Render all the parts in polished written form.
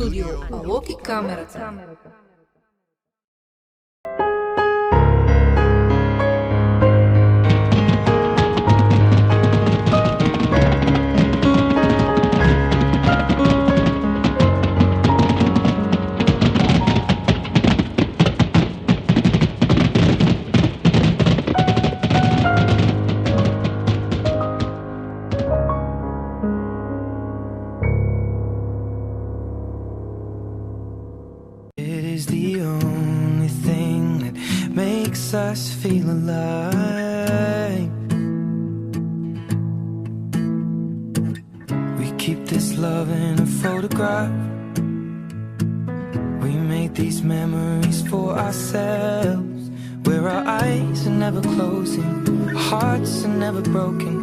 студио Алок и камерата. Us feel alive. We keep this love in a photograph. We made these memories for ourselves, where our eyes are never closing, hearts are never broken,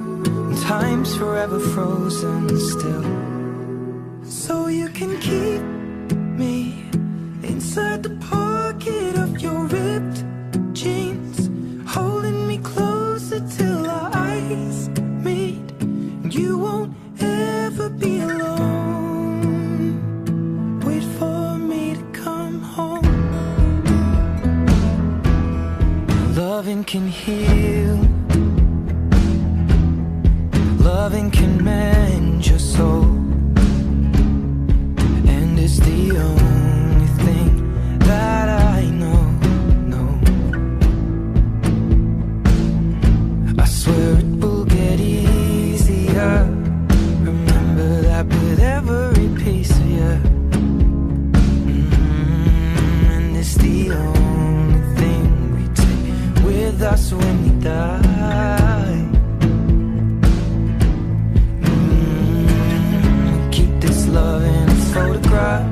and time's forever frozen still. So you can keep me inside the pocket of your ripped jeans, holding me closer till our eyes meet. You won't ever be alone. Wait for me to come home. Loving can heal, loving can mend your soul, and it's the only thing that I know. I swear it will get easier. Remember that with every piece of you. And it's the only thing we take with us when we die. We keep this love in a photograph.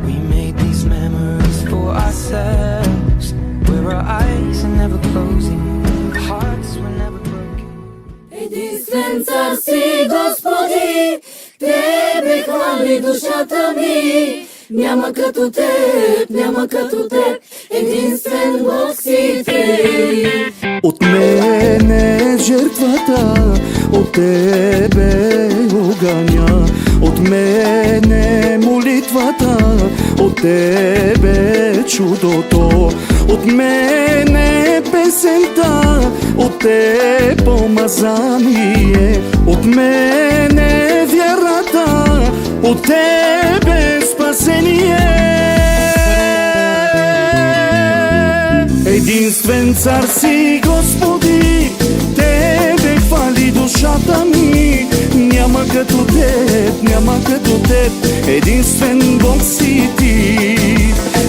We made these memories for ourselves, where our eyes are never closing, hearts were never broken. Единствен цар си, Господи, Тебе хвали душата ми. Няма като Теб, няма като Теб, единствен Бог си Ти. От мене жертвата, от Тебе огъня, от мене молитвата, от Тебе чудото, от мене песента, от Тебе помазание, от мене вярата, от Тебе спасение. Единствен цар си, Господи, Тебе хвали душата ми. Няма като Теб, няма като Теб, единствен Бог си Ти.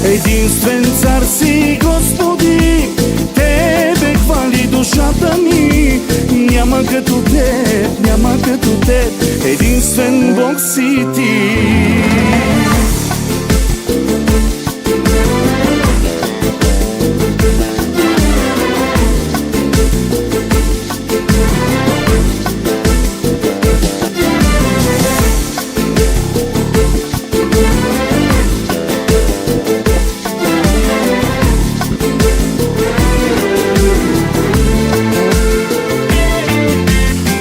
Единствен цар си, Господи, Тебе хвали душата ми. Няма като Теб, няма като Теб, единствен Бог си Ти.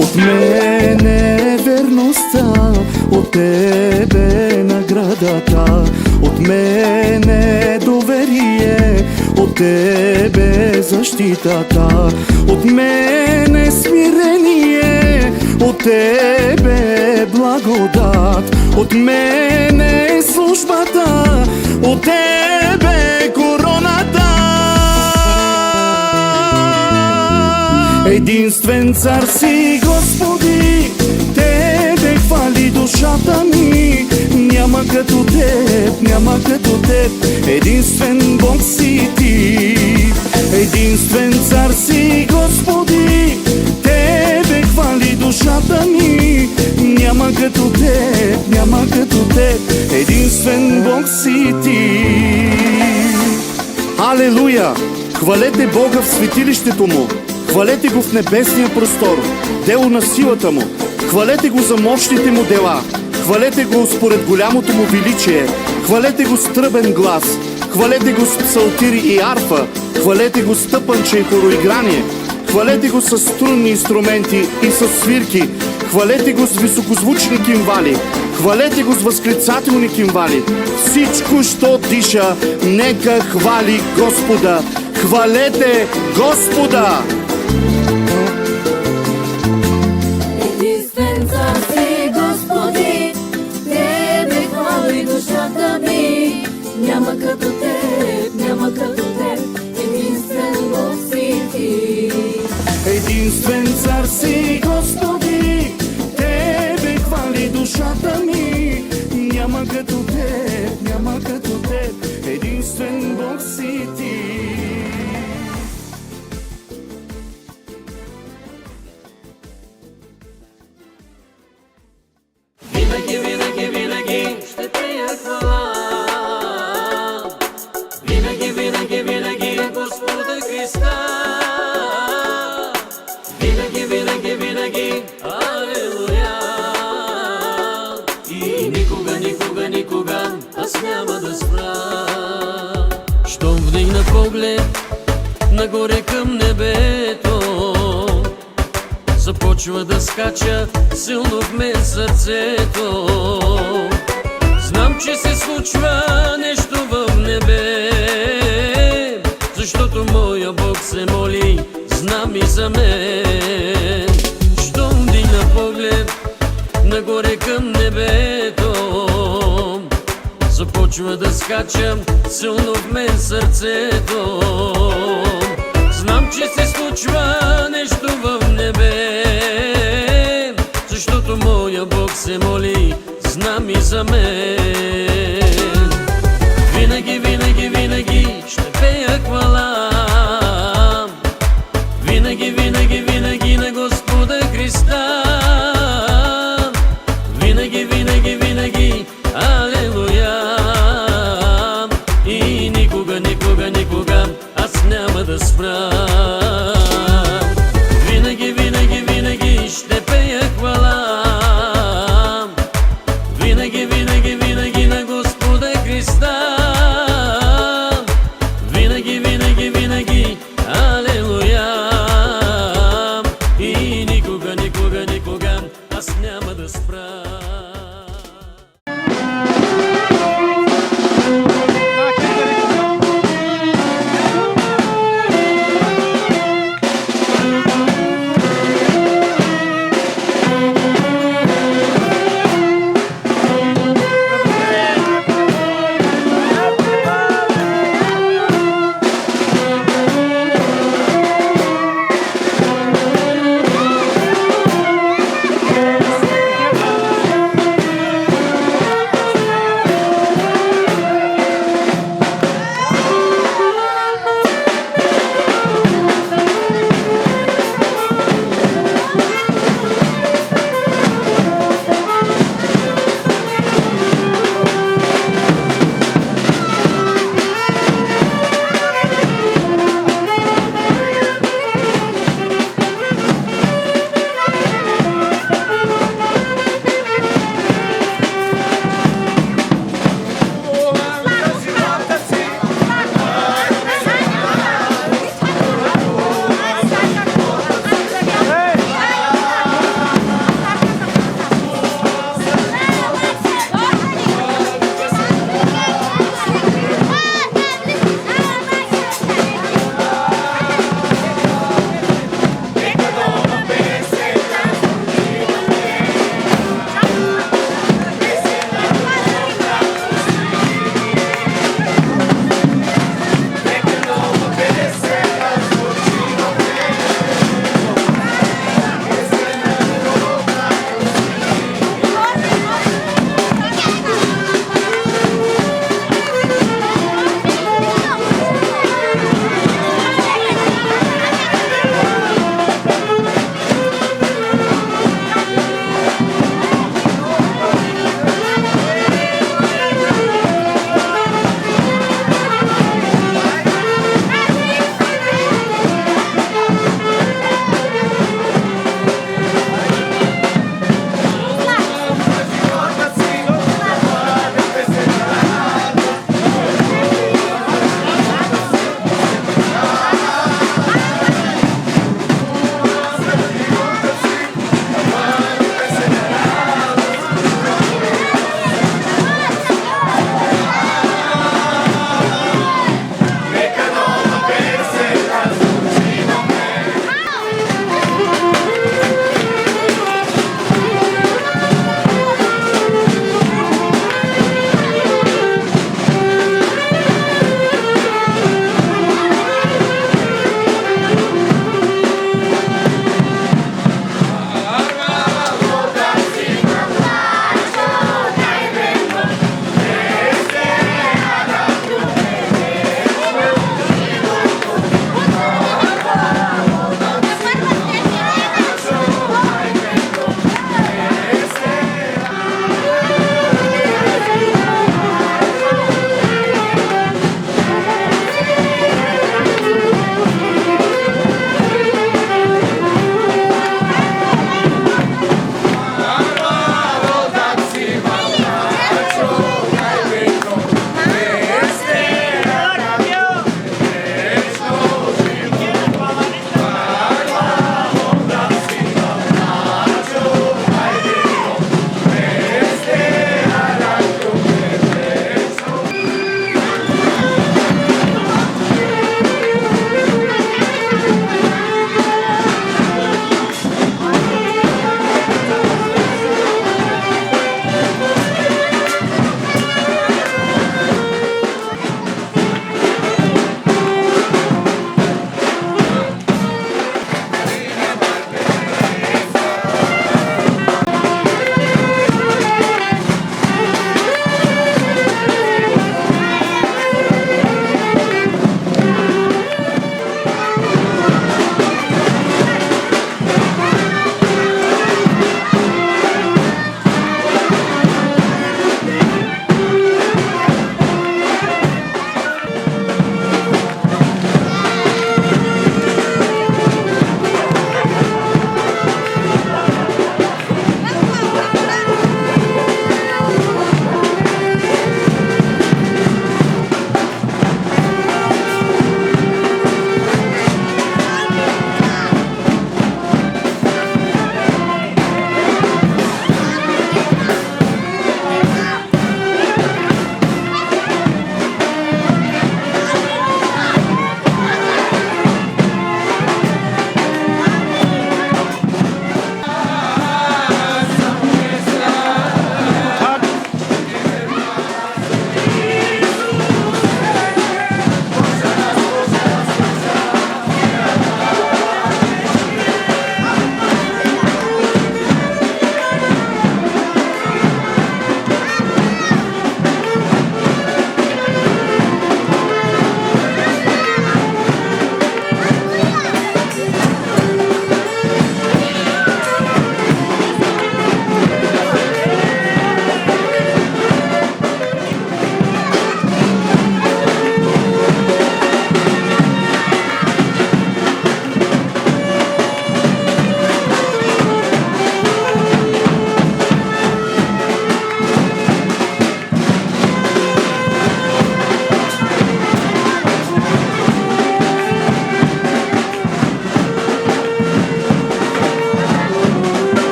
От мене верността, от Тебе наградата, от мене доверие, от Тебе защитата, от мене смирение, от Тебе благодат, от мене службата, от Тебе короната. Единствен цар си, Господи, Тебе хвали душата ми. Няма като Теб, няма като Теб, единствен Бог си Ти. Единствен цар си, Господи, Тебе хвали душата ми. Няма като Теб, няма като Теб, единствен Бог си Ти. Алелуя! Хвалете Бога в светилището Му, хвалете Го в небесния простор, дело на силата Му, хвалете Го за мощните Му дела, хвалете Го според голямото Му величие, хвалете Го с тръбен глас, хвалете Го с псалтири и арфа, хвалете Го с тъпанче и хороиграние, хвалете Го с струнни инструменти и с свирки, Хвалете го с високозвучни кимвали, хвалете го с възклицателни кимвали. Всичко, що диша, нека хвали Господа. Хвалете Господа! Единствен цар си, Господи, Тебе хвали душата ми. Няма като Теб, няма като Теб, единствен Бог си Ти. Единствен цар си, Господи, Тебе хвали душата ми. Няма като Теб, няма като Теб, единствен Бог си Ти. Винаги, винаги, винаги ще пея хвала. Винаги, винаги, винаги Господа Христа. Винаги, винаги, винаги, алелуя. И никога, никога, никога аз няма да спра. Щом вдигна поглед нагоре към небето, започва да скача силно в мен сърцето. Знам, че се случва нещо в небе, защото моя Бог се моли, знам и за мен. Щом вдигна поглед нагоре към небето, започва да скачам силно в мен сърцето. Знам, че се случва нещо в небе, защото моя Бог се моли, знам и за мен. Винаги, винаги, винаги ще пея хвала. Винаги, винаги, винаги на Господа Христа. Винаги, винаги, винаги, алелуя. И никога, никога, никога аз няма да спра. Винаги, винаги, винаги ще пея хвала. Винаги, винаги, винаги на Господа Христа. Винаги, винаги, винаги, алелуя. И никога, никога, никога аз няма да спра.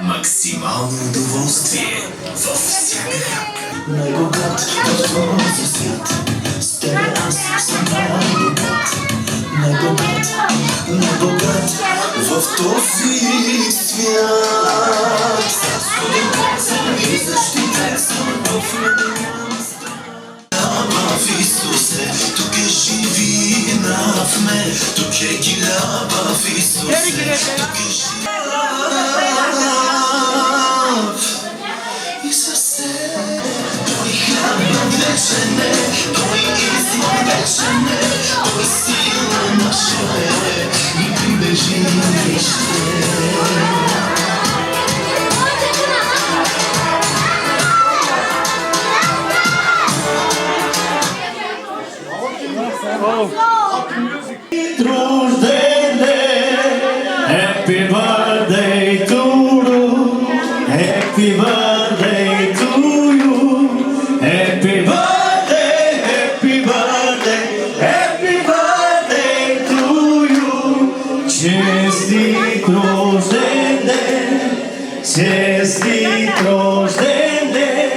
Максимално удоволствие във всяка най-богат в този свят. С тебе аз съм най-богат, най-богат, най-богат в този свят. Студентен съм и защитен съм в мене в Исусе, тук е живина в мен, тук е гиляба в Исусе, тук е живина. Исусе, Той хляб вечен е, Той измор вечен е, Той сила наша е и прибежище. Happy birthday to you. Happy birthday to you. Happy birthday, happy birthday, happy birthday to you. Честит рожден ден, честит рожден ден,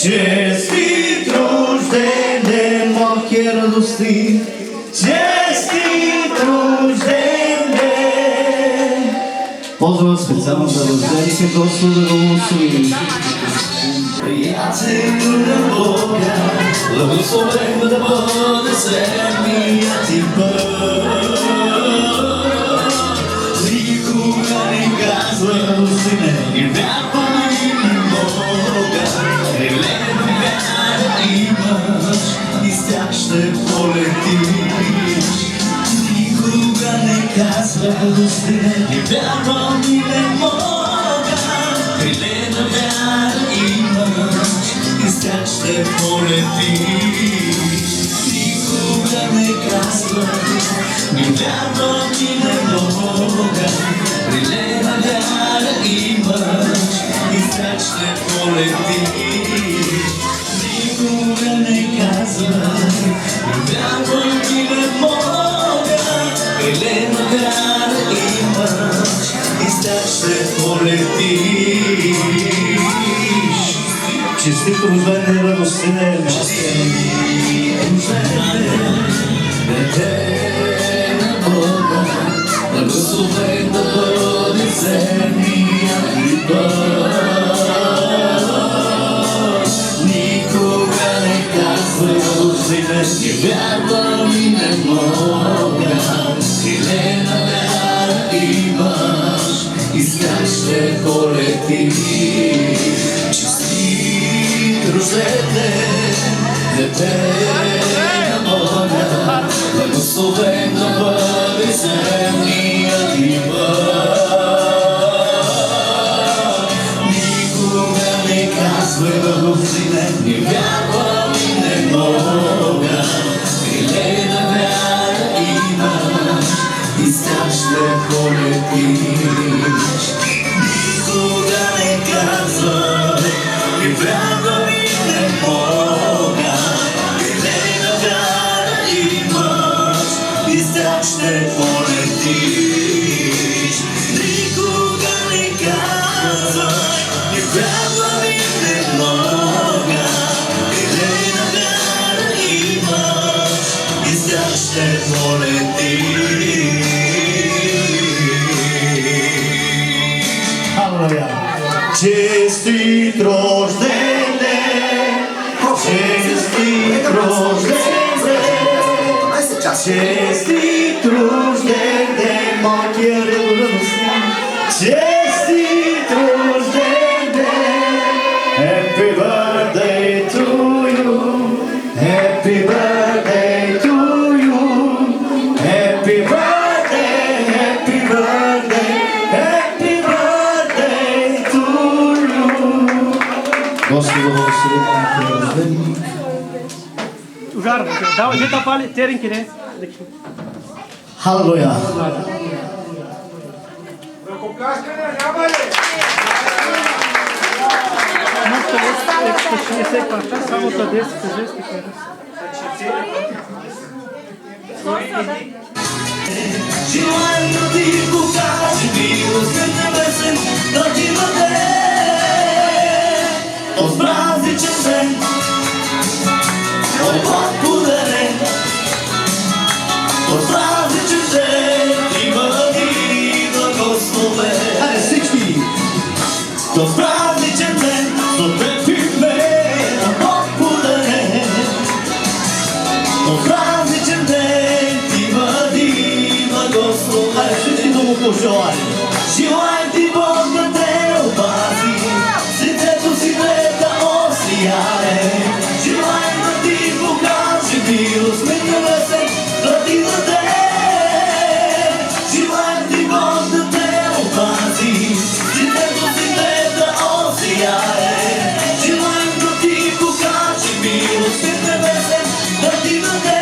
честит рожден ден, малки радости. Честит рожден ден! Поздравя специално за рождените, Господа да го усвои. Приятел на Бога, благословен да бъде земният ти път. Никога не казва сине, и вярвам и не мога. Елена вяра имаш, и с тях ще полетиш. Никога не казва достине, и вярвам и не мога. Елена вяра имаш, и с тях ще полетиш. Никога не казва, и вярвам и не мога. Елена вяра имаш, и с тях ще полетиш. Никога не казва, вярвам и не мога. Елена вяра имаш, и с тях ще полетиш. Честит рожден ден, радостен ден, дете на Бога, благословен да бъде земният ти път. Никога не казва рожден, не вярвам и не мога. Елена вяра имаш, и с тях ще полетиш. Честит рожден ден, дете на Бога, благословен да бъде земният ти път. Никога не казвай благословен, не вярвам и не мога. Елена вяра ще полетиш. Никога не казвай, не вярвам и не мога. Елена вяра имаш и сега ще полетиш. Алелуя! Честит рожден ден! Честит рожден ден! Честит рожден ден! Малкия радостни! Честит рожден ден! Happy birthday to you! Happy birthday to you! Happy birthday! Happy birthday! Happy birthday to you! Господи, Господи, Господи! Ujară, dau de tapale, terin kire. Halleluja! Ще се паща, само за 10 жести кара. Желаем да ти покажем милост пред небесен, да ти даде от празничен ден, от Бог подарен, от празничен ден, има ти благословен. Хайде всички! От празничен ден, до теб от Бог подарен, от празничен ден, има ти благословен. Всички да му пожелаем! Желаем ти Бог да те опази, сърцето си да осияе. Желаем да ти покаже милост пред небесен, да ти даде. Желаем ти Бог да те опази, сърцето си да осияе. Желаем да ти покаже милост пред небесен, да ти даде.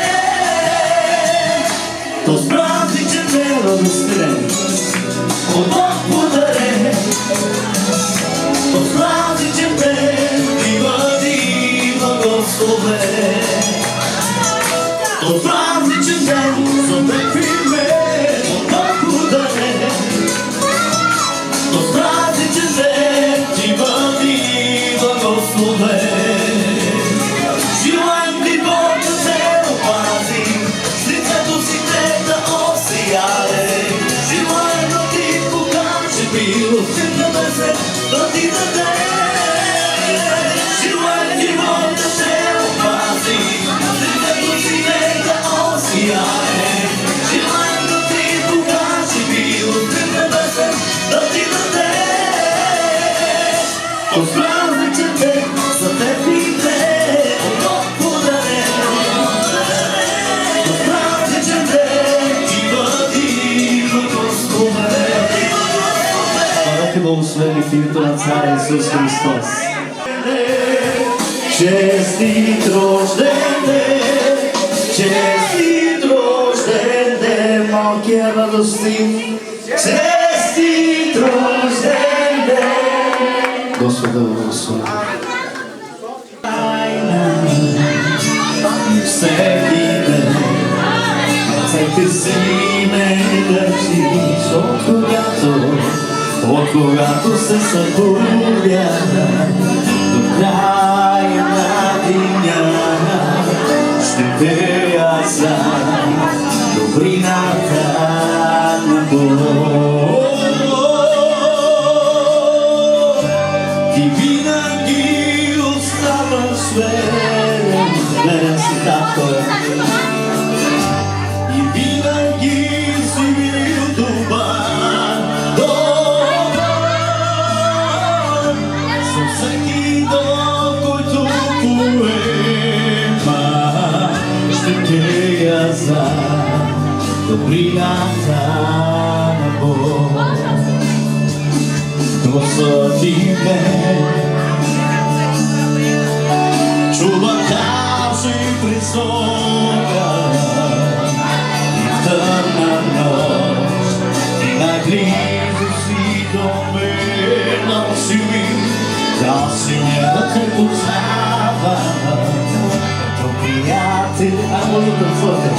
То с празничен ден, Радостен! от Бог подарен, от празничен ден, има ти благословен. От празничен ден, за теб име, от Бог подарен, от празничен ден, има ти благословен. Желаем ти Бог да те опази, с лицето си да осияе. Желаем да ти покаже милост пред небесен, да ти даде. Желаем ти Бог да те опази, с лицето си да осияе. Желаем да ти покаже милост пред небесен, да ти даде. От празничен ден, за теб иде, от Бог подарен. От празничен ден, има ти благословен. Бъдете благословени в името на Царя Исус Христос! Честит рожден ден! Честит рожден ден! Малкия радостин! Честит рожден ден! Господа благослови! Всеки ден ръцете си ме държиш от когато се събудя до края на деня ще пея за добрината на Бог. Ти винаги оставаш верен, верен си татко, и винаги си бил добър, добър. За всеки дом, който поема, ще пея за добрината на Бог. Господи ме, чува тази призора и тъмна нощ, и наблизо си до мен, носи ми да си ме да те познава като приятел. А може да твърде?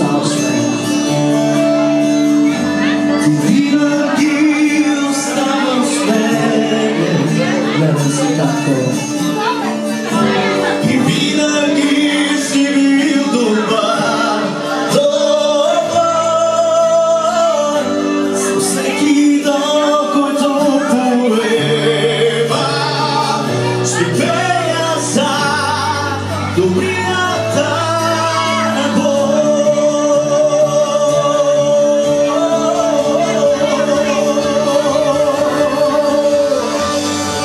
оставаш в мен. Ти винаги оставаш в мен. Гледам се както и винаги си бил добър, добър. С всеки ден, който поева, ще пея за добрията на Бог.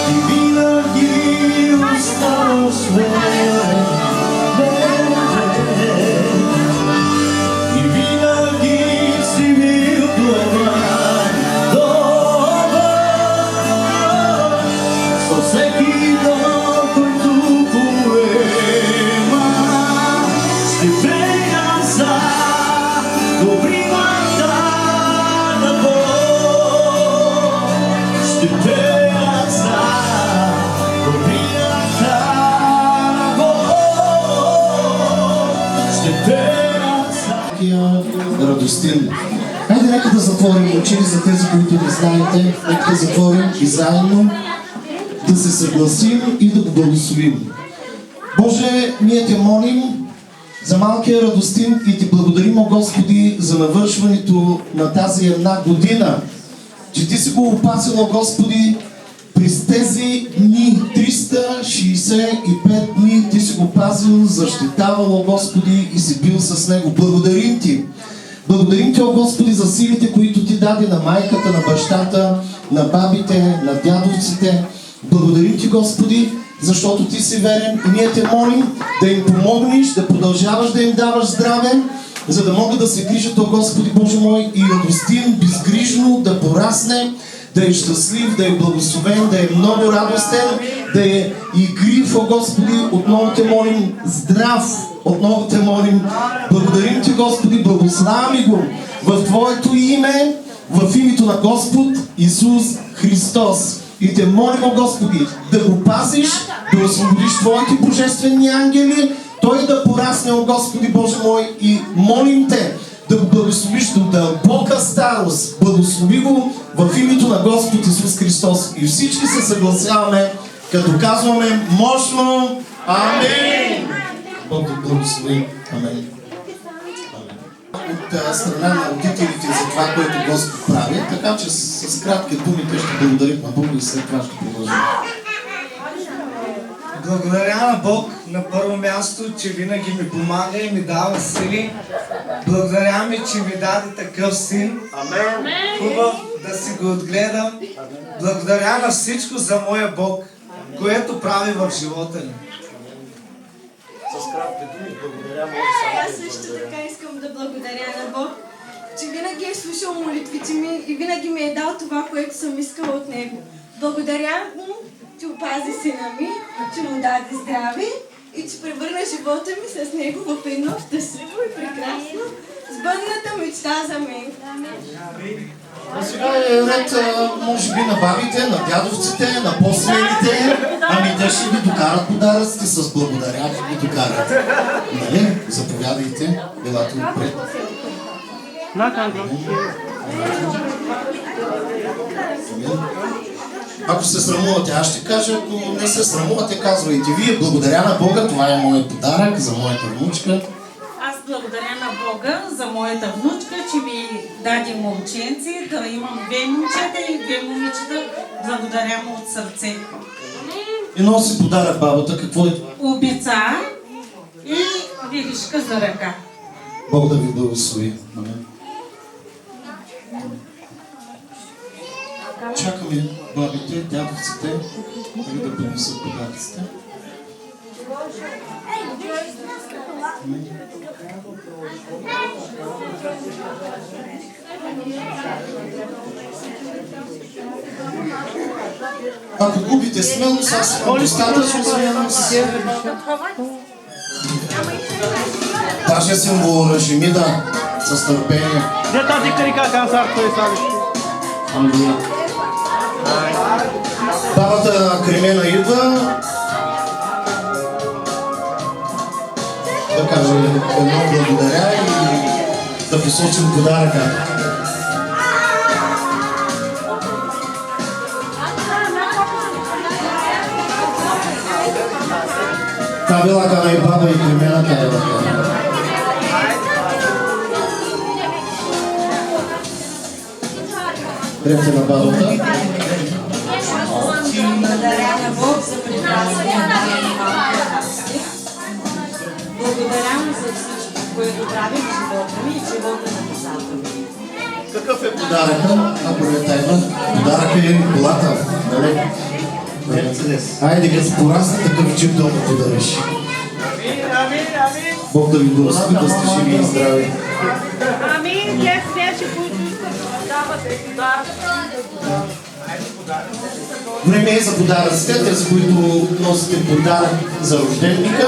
И винаги оставаш в мен. И винаги си бил добър, добър. С всеки ден, който поема, ще пея за добрината на Бог. Ще пея за добрината на Бог. Ще пея за Радостин. Хайде, нека да затворим очи за тези, които не знаете. Нека да затворим и заедно да се съгласим и да го благословим. Боже, ние те молим за малкия Радостин и ти благодарим, о Господи, за навършването на тази една година, че ти си го опасил, о Господи, през тези дни, 365 дни, ти си го пазил, защитавал, о Господи, и си бил с него. Благодарим ти. Благодарим ти, о Господи, за силите, които ти даде на майката, на бащата, на бабите, на дядовците. Благодарим ти, Господи, защото ти си верен и ние те молим да им помогнеш, да продължаваш да им даваш здраве, за да могат да се грижат, о Господи Боже мой, и Радостин безгрижно да порасне, да е щастлив, да е благословен, да е много радостен, да е игрив, о Господи. Отново те молим здрав, отново те молим. Благодарим ти, Господи, благославяме го в Твоето име, в името на Господ Исус Христос. И те молим, о Господи, да го пазиш, да освободиш Твоите божествени ангели, той да порасне, о Господи Боже мой, и молим те да го благословиш до дълбока старост. Благослови го в името на Господ Исус Христос. И всички се съгласяваме, като казваме мощно Амин! Бог да благослови. Амин. От страна на родителите за това, което Господ прави, така че с кратки думи те ще благодарим на Бог и след това ще продължим. Благодаря на Бог на първо място, че винаги ми помага и ми дава сили. Благодаря ми, че ми даде такъв син. Амен. Хубав да си го отгледам. Благодаря на всичко за моя Бог, което прави в живота ни. с кратки думи. Благодаря му. Аз също така искам да благодаря на Бог, че винаги е слушал молитвите ми и винаги ми е дал това, което съм искала от Него. Благодаря му, че опази сина ми, че му даде здраве и че превърна живота ми с него в едно щастливо и прекрасно сбъдната мечта за мен. А сега е ред, може би, на бабите, на дядовците, на по-смелите. Ами те ще ви докарат подаръците с благодаря, ще ви докарат. Нали? Заповядайте, елате отпред. Ако се срамувате, аз ще кажа, ако не се срамувате, казвайте вие. Благодаря на Бога, това е моят подарък за моята внучка. Аз благодаря на Бога за моята внучка, че ми даде момченци, да имам 2 момчета и 2 момичета. Благодаря му от сърце. И носи подарък бабата, какво е? Обица и виришка за ръка. Бог да ви благослови. Чакаме бабите, дядовците, да принесат подаръците. Ако губите смелост, аз имам достатъчно смелост. Даже съм въоръжи ми да, с търпение. Де тази крика кансар, той сами. Аллилуйя. Бабата Кремена идва. Да кажа едно благодаря и посочим подаръка. Та била кана и баба и племената е в кана. Дрепте на бабата. Благодаря на Бог за прекрасния ден. Благодаря му за всичко, което прави в живота ми и живота на децата ми. Какъв е подаръка? Ако не тайна, подаръка е колата, нали? Айде, като порасне такъв джип да му подариш. Бог да ви благослови, да сте живи и здрави. Амин, те свечи, които искат да давате подарък. Време е за подаръците, тези, които носите подарък за рожденника.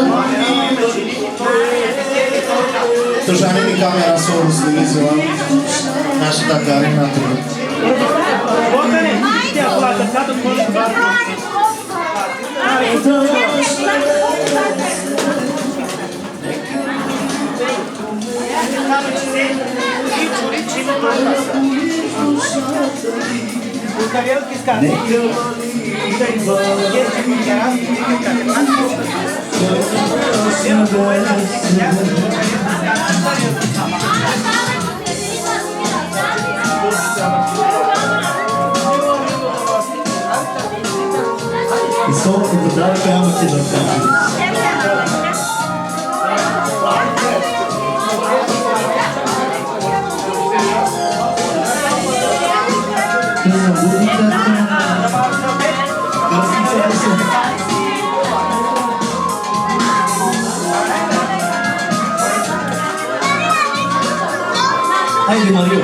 Държане ми камера, особено снизила нашата Карина. И солко подаръка ама ти да кажи. Хайде, Марио!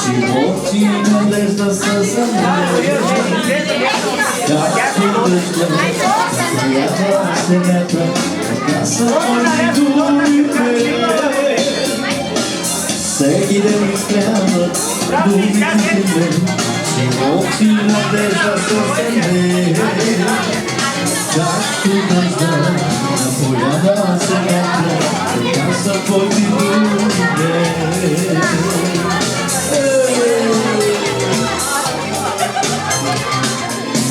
Живот и надежда са за мен. Както дъжда, която се метра, така са моите думите. Всеки ден изгледат думите ми. Живот и надежда са за мен. Както дъжда, напоява се метра, така са твоите думите.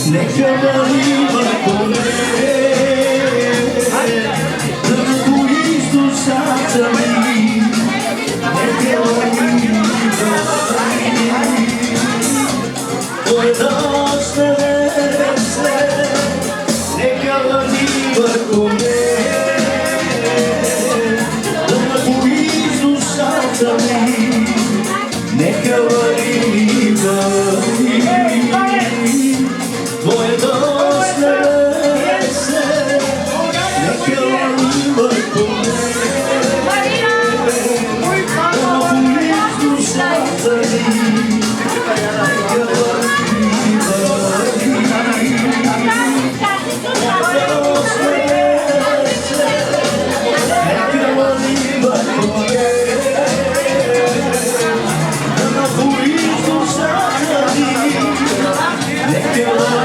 Нека вали върху мене, да напоиш душата ми. Нека вали върху мене, твой дъжд не весе. Нека вали върху мене, да напоиш душата ми. Нека вали върху мене, твоя дъжд не весе. Нека вали върху мене, да напоиш душата ми. Нека вали върху мене, твоя дъжд не весе. Нека вали върху мене, да напоиш душата ми. Нека вали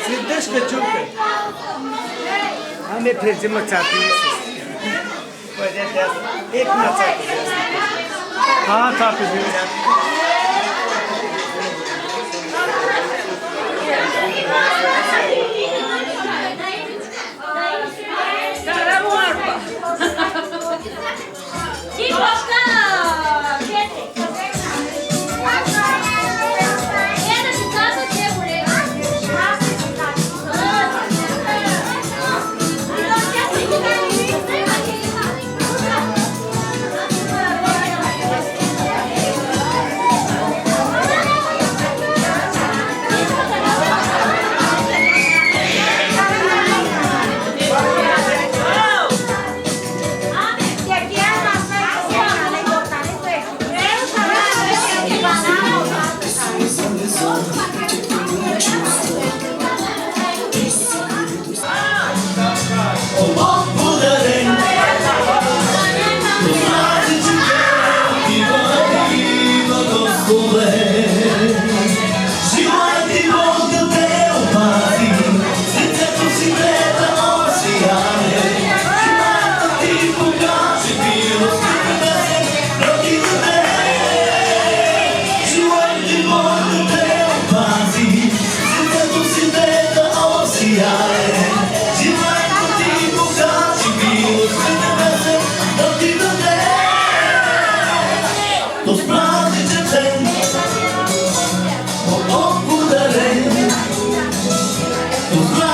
Сидешка чука. हमें फिर जिम्मा चाहती है एक ना चाहती हाँ था फिर Os